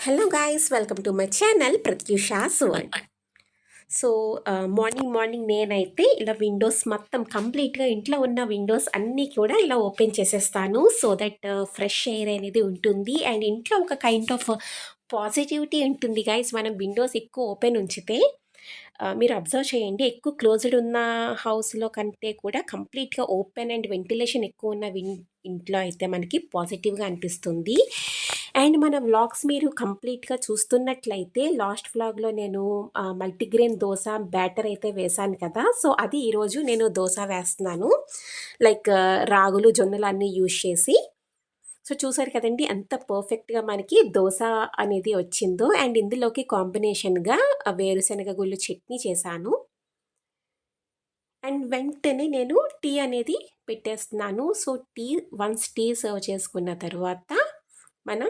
Hello guys, welcome to my channel Pratyusha Suvan. So morning నేనైతే ఇలా Windows మొత్తం కంప్లీట్గా ఇంట్లో ఉన్న విండోస్ అన్నీ కూడా ఇలా ఓపెన్ చేసేస్తాను. సో దట్ ఫ్రెష్ ఎయిర్ అనేది ఉంటుంది అండ్ ఇంట్లో ఒక కైండ్ ఆఫ్ పాజిటివిటీ ఉంటుంది గాయ్స్. మనం విండోస్ ఎక్కువ ఓపెన్ ఉంచితే మీరు అబ్జర్వ్ చేయండి, ఎక్కువ క్లోజ్డ్ ఉన్న హౌస్లో కంటే కూడా కంప్లీట్గా ఓపెన్ అండ్ వెంటిలేషన్ ఎక్కువ ఉన్న ఇంట్లో అయితే మనకి పాజిటివ్గా అనిపిస్తుంది. అండ్ మన వ్లాగ్స్ మీరు కంప్లీట్గా చూస్తున్నట్లయితే లాస్ట్ వ్లాగ్లో నేను మల్టీగ్రెయిన్ దోశ బ్యాటర్ అయితే వేశాను కదా. సో అది ఈరోజు నేను దోశ వేస్తున్నాను, లైక్ రాగులు జొన్నలు అన్నీ యూజ్ చేసి. సో చూసారు కదండి ఎంత పర్ఫెక్ట్గా మనకి దోశ అనేది వచ్చిందో. అండ్ ఇందులోకి కాంబినేషన్గా వేరుశనగ గుళ్ళు చట్నీ చేశాను. అండ్ వెంటనే నేను టీ అనేది పెట్టేస్తున్నాను. సో వన్స్ టీ సర్వ్ చేసుకున్న తర్వాత మనం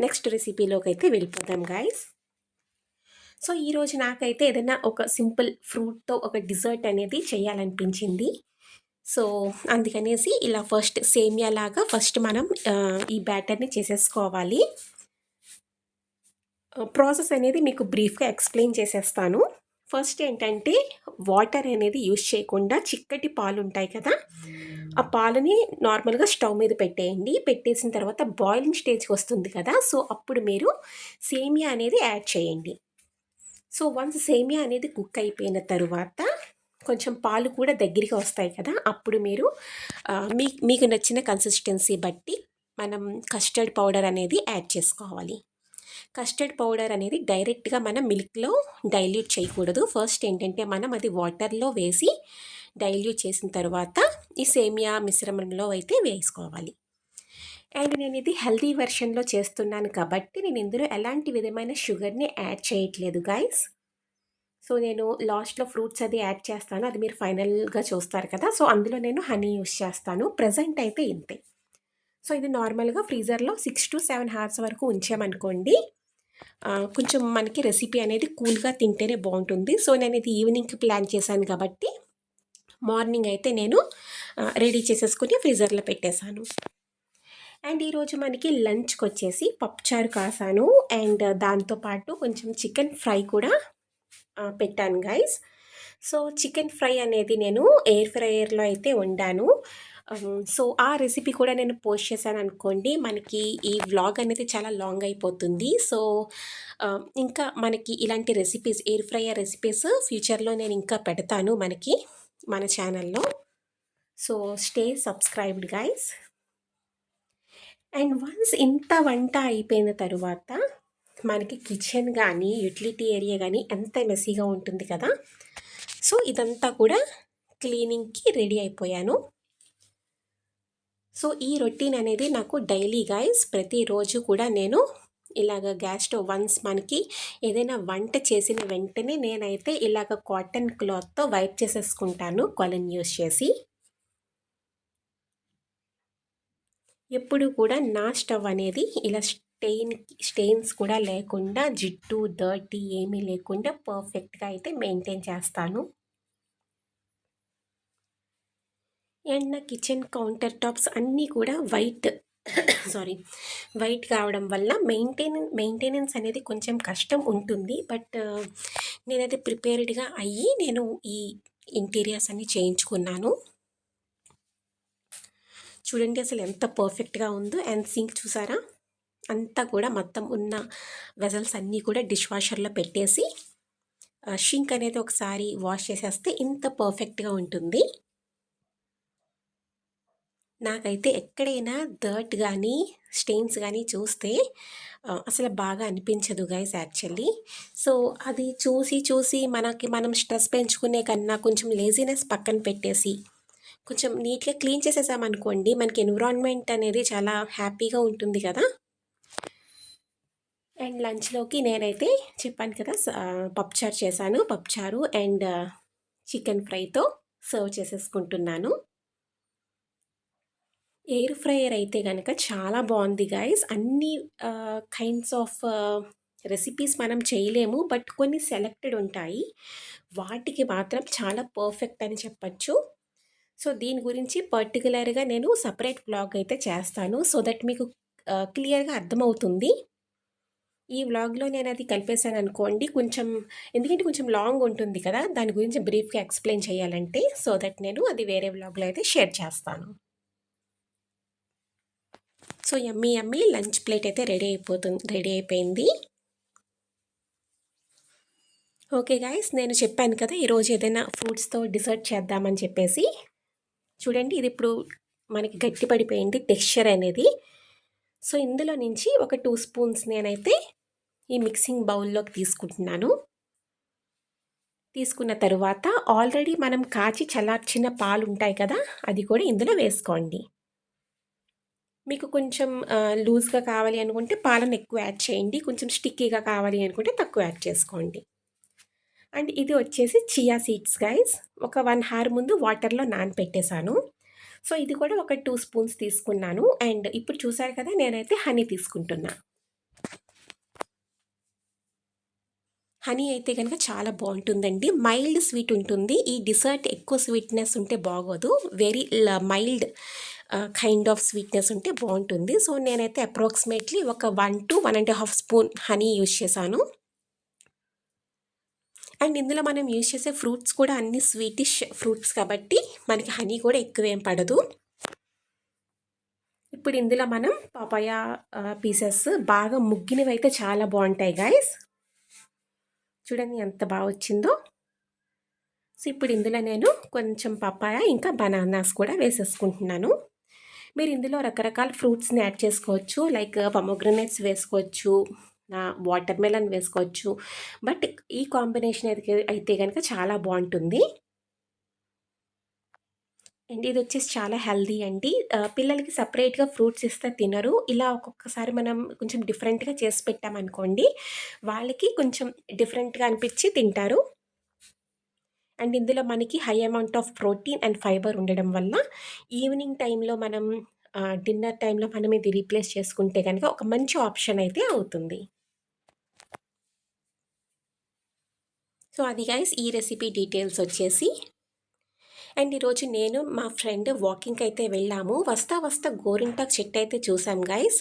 నెక్స్ట్ రెసిపీలోకి అయితే వెళ్ళిపోతాం గాయస్. సో ఈరోజు నాకైతే ఏదైనా ఒక సింపుల్ ఫ్రూట్తో ఒక డిజర్ట్ అనేది చేయాలనిపించింది. సో అందుకనేసి ఇలా ఫస్ట్ సేమియా లాగా ఫస్ట్ మనం ఈ బ్యాటర్ని చేసేసుకోవాలి. ప్రాసెస్ అనేది మీకు బ్రీఫ్గా ఎక్స్ప్లెయిన్ చేసేస్తాను. ఫస్ట్ ఏంటంటే వాటర్ అనేది యూజ్ చేయకుండా చిక్కటి పాలు ఉంటాయి కదా, ఆ పాలని నార్మల్గా స్టవ్ మీద పెట్టేయండి. పెట్టేసిన తర్వాత బాయిలింగ్ స్టేజ్కి వస్తుంది కదా, సో అప్పుడు మీరు సేమియా అనేది యాడ్ చేయండి. సో వన్స్ సేమియా అనేది కుక్ అయిపోయిన తర్వాత కొంచెం పాలు కూడా దగ్గరికి వస్తాయి కదా, అప్పుడు మీరు మీకు నచ్చిన కన్సిస్టెన్సీ బట్టి మనం కస్టర్డ్ పౌడర్ అనేది యాడ్ చేసుకోవాలి. కస్టర్డ్ పౌడర్ అనేది డైరెక్ట్గా మనం మిల్క్లో డైల్యూట్ చేయకూడదు. ఫస్ట్ ఏంటంటే మనం అది వాటర్లో వేసి డైల్యూట్ చేసిన తర్వాత ఈ సేమియా మిశ్రమంలో అయితే వేసుకోవాలి. అండ్ నేను ఇది హెల్తీ వెర్షన్లో చేస్తున్నాను కాబట్టి నేను ఇందులో ఎలాంటి విధమైన షుగర్ని యాడ్ చేయట్లేదు గాయస్. సో నేను లాస్ట్లో ఫ్రూట్స్ అది యాడ్ చేస్తాను, అది మీరు ఫైనల్గా చూస్తారు కదా. సో అందులో నేను హనీ యూస్ చేస్తాను. ప్రజెంట్ అయితే ఇంతే. సో ఇది నార్మల్గా ఫ్రీజర్లో 6 to 7 hours వరకు ఉంచామనుకోండి, కొంచెం మనకి రెసిపీ అనేది కూల్గా తింటేనే బాగుంటుంది. సో నేను ఇది ఈవినింగ్కి ప్లాన్ చేశాను కాబట్టి మార్నింగ్ అయితే నేను రెడీ చేసేసుకుని ఫ్రీజర్లో పెట్టేశాను. అండ్ ఈరోజు మనకి లంచ్కి వచ్చేసి పప్పుచారు కాసాను అండ్ దాంతోపాటు కొంచెం చికెన్ ఫ్రై కూడా పెట్టాను గైస్. సో చికెన్ ఫ్రై అనేది నేను ఎయిర్ ఫ్రైయర్లో అయితే వండాను. సో ఆ రెసిపీ కూడా నేను పోస్ట్ చేశాను అనుకోండి, మనకి ఈ వ్లాగ్ అనేది చాలా లాంగ్ అయిపోతుంది. సో ఇంకా మనకి ఇలాంటి రెసిపీస్, ఎయిర్ ఫ్రైయర్ రెసిపీస్ ఫ్యూచర్లో నేను ఇంకా పెడతాను మనకి మన ఛానల్లో. So stay subscribed guys. And once ఇంత వంట అయిపోయిన తరువాత మనకి కిచెన్ కానీ యూటిలిటీ ఏరియా కానీ ఎంత మెస్సీగా ఉంటుంది కదా. సో ఇదంతా కూడా క్లీనింగ్కి రెడీ అయిపోయాను. సో ఈ రొటీన్ అనేది నాకు డైలీ గైస్, ప్రతిరోజు కూడా నేను ఇలాగ గ్యాస్ స్టవ్ వన్స్ మనకి ఏదైనా వంట చేసిన వెంటనే నేనైతే ఇలాగ కాటన్ క్లాత్తో వైప్ చేసేసుకుంటాను కొలన్ యూస్ చేసి. ఎప్పుడు కూడా నా స్టవ్ అనేది ఇలా స్టెయిన్స్ కూడా లేకుండా, జిడ్డు డర్టీ ఏమీ లేకుండా పర్ఫెక్ట్గా అయితే మెయింటైన్ చేస్తాను. అండ్ నా కిచెన్ కౌంటర్ టాప్స్ అన్నీ కూడా వైట్ కావడం వల్ల మెయింటెనెన్స్ అనేది కొంచెం కష్టం ఉంటుంది. బట్ నేనైతే ప్రిపేర్డ్గా అయ్యి నేను ఈ ఇంటీరియర్స్ అన్నీ చేయించుకున్నాను. చూడండి అసలు ఎంత పర్ఫెక్ట్గా ఉందో. అండ్ సింక్ చూసారా, అంతా కూడా మొత్తం ఉన్న వెజల్స్ అన్నీ కూడా డిష్ వాషర్లో పెట్టేసి షింక్ అనేది ఒకసారి వాష్ చేసేస్తే ఇంత పర్ఫెక్ట్గా ఉంటుంది. నాకైతే ఎక్కడైనా డర్ట్ కానీ స్టెయిన్స్ కానీ చూస్తే అసలు బాగా అనిపించదు గైస్ యాక్చువల్లీ. సో అది చూసి మనం స్ట్రెస్ పెంచుకునే కన్నా కొంచెం లేజినెస్ పక్కన పెట్టేసి కొంచెం నీట్గా క్లీన్ చేసేసామనుకోండి, మనకి ఎన్విరాన్మెంట్ అనేది చాలా హ్యాపీగా ఉంటుంది కదా. అండ్ లంచ్లోకి నేనైతే చెప్పాను కదా, పప్పుచారు చేశాను. పప్పుచారు అండ్ చికెన్ ఫ్రైతో సర్వ్ చేసేసుకుంటున్నాను. ఎయిర్ ఫ్రైయర్ అయితే కనుక చాలా బాగుంది గైస్. అన్ని కైండ్స్ ఆఫ్ రెసిపీస్ మనం చేయలేము, బట్ కొన్ని సెలెక్టెడ్ ఉంటాయి, వాటికి మాత్రం చాలా పర్ఫెక్ట్ అని చెప్పచ్చు. సో దీని గురించి పర్టికులర్గా నేను సపరేట్ బ్లాగ్ అయితే చేస్తాను, సో దట్ మీకు క్లియర్గా అర్థమవుతుంది. ఈ వ్లాగ్‌లో నేనది కలిపేసాననుకోండి కొంచెం, ఎందుకంటే కొంచెం లాంగ్ ఉంటుంది కదా! దాని గురించి బ్రీఫ్‌గా ఎక్స్‌ప్లెయిన్ చేయాలంటే, సో దట్ నేను అది వేరే వ్లాగ్‌లో అయితే షేర్ చేస్తాను. సో యమ్మీ యమ్మీ లంచ్ ప్లేట్ అయితే రెడీ అయిపోయింది. ఓకే గైస్, నేను చెప్పాను కదా ఈరోజు ఏదైనా ఫ్రూట్స్‌తో డిజర్ట్ చేద్దామని చెప్పేసి. చూడండి ఇది ఇప్పుడు మనకి గట్టి పడిపోయింది టెక్స్చర్ అనేది. సో ఇందులో నుంచి ఒక 2 స్పూన్స్ నేనైతే ఈ మిక్సింగ్ బౌల్‌లోకి తీసుకుంటున్నాను. తీసుకున్న తరువాత ఆల్రెడీ మనం కాచి చల్లార్చిన పాలుంటాయి కదా! అది కూడా ఇందులో వేసుకోండి. మీకు కొంచెం లూజ్‌గా కావాలి అనుకుంటే పాలను ఎక్కువ యాడ్ చేయండి. కొంచెం స్టిక్కీగా కావాలి అనుకుంటే తక్కువ యాడ్ చేసుకోండి. అండ్ ఇది వచ్చేసి చియా సీడ్స్ గైస్. ఒక 1 హార్ ముందు వాటర్‌లో నానపెట్టేసాను. సో ఇది కూడా ఒక 2 స్పూన్స్ తీసుకున్నాను. అండ్ ఇప్పుడు చూసారు కదా! నేనైతే హనీ తీసుకుంటున్నా. హనీ అయితే గనక చాలా బావుంటుందండి. మైల్డ్ స్వీట్ ఉంటుంది. ఈ డిజర్ట్ ఎక్కువ స్వీట్‌నెస్ ఉంటే బాగోదు. Very mild kind of sweetness ఉంటే బావుంటుంది. సో నేనైతే అప్రాక్సిమేట్‌లీ ఒక 1-1 ½ స్పూన్ హనీ యూజ్ చేశాను. అండ్ ఇందులో మనం యూజ్ చేసే ఫ్రూట్స్ కూడా అన్ని స్వీటిష్ ఫ్రూట్స్ కాబట్టి మనకి హనీ కూడా ఎక్కువేం పడదు. ఇప్పుడు ఇందులో మనం పపాయ పీసెస్ బాగా ముగ్గినవైతే చాలా బావుంటాయి గైస్. చూడండి ఎంత బాగా వచ్చిందో. సో ఇప్పుడు ఇందులో నేను కొంచెం పపాయ ఇంకా బనానాస్ కూడా వేసేసుకుంటున్నాను. మీరు ఇందులో రకరకాల ఫ్రూట్స్ని యాడ్ చేసుకోవచ్చు. లైక్ పొమోగ్రనేట్స్ వేసుకోవచ్చు, వాటర్ మెలన్ వేసుకోవచ్చు. బట్ ఈ కాంబినేషన్ అయితే కనుక చాలా బాగుంటుంది. అండ్ ఇది వచ్చేసి చాలా హెల్దీ అండి. పిల్లలకి సపరేట్గా ఫ్రూట్స్ ఇస్తే తినరు. ఇలా ఒక్కొక్కసారి మనం కొంచెం డిఫరెంట్గా చేసి పెట్టామనుకోండి, వాళ్ళకి కొంచెం డిఫరెంట్గా అనిపించి తింటారు. అండ్ ఇందులో మనకి high amount of protein and fibre ఉండడం వల్ల ఈవినింగ్ టైంలో మనం డిన్నర్ టైంలో మనం ఇది రీప్లేస్ చేసుకుంటే కనుక ఒక మంచి ఆప్షన్ అయితే అవుతుంది. సో అది గైస్ ఈ రెసిపీ డీటెయిల్స్ వచ్చేసి. అండ్ ఈరోజు నేను మా ఫ్రెండ్ వాకింగ్కి అయితే వెళ్ళాము. వస్తా వస్తా గోరింటాకు చెట్టు అయితే చూసాం గైస్.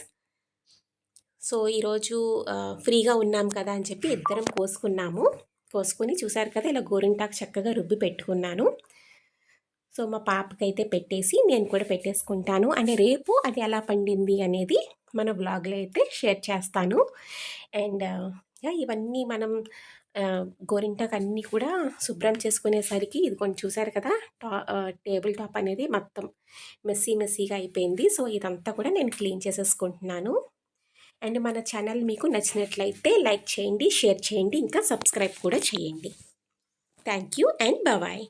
సో ఈరోజు ఫ్రీగా ఉన్నాం కదా అని చెప్పి ఇద్దరం కోసుకుని చూసారు కదా ఇలా గోరింటాకు చక్కగా రుబ్బి పెట్టుకున్నాను. సో మా పాపకైతే పెట్టేసి నేను కూడా పెట్టేసుకుంటాను. అండ్ రేపు అది ఎలా పండింది అనేది మన వ్లాగ్లో అయితే షేర్ చేస్తాను. అండ్ ఇవన్నీ మనం గోరింటాకు అన్నీ కూడా శుభ్రం చేసుకునేసరికి ఇది కొంచెం చూసారు కదా టేబుల్ టాప్ అనేది మొత్తం మెస్సీగా అయిపోయింది. సో ఇదంతా కూడా నేను క్లీన్ చేసేసుకుంటున్నాను. అండ్ మన ఛానల్ మీకు నచ్చినట్లయితే లైక్ చేయండి, షేర్ చేయండి, ఇంకా సబ్స్క్రైబ్ కూడా చేయండి. Thank you and bye.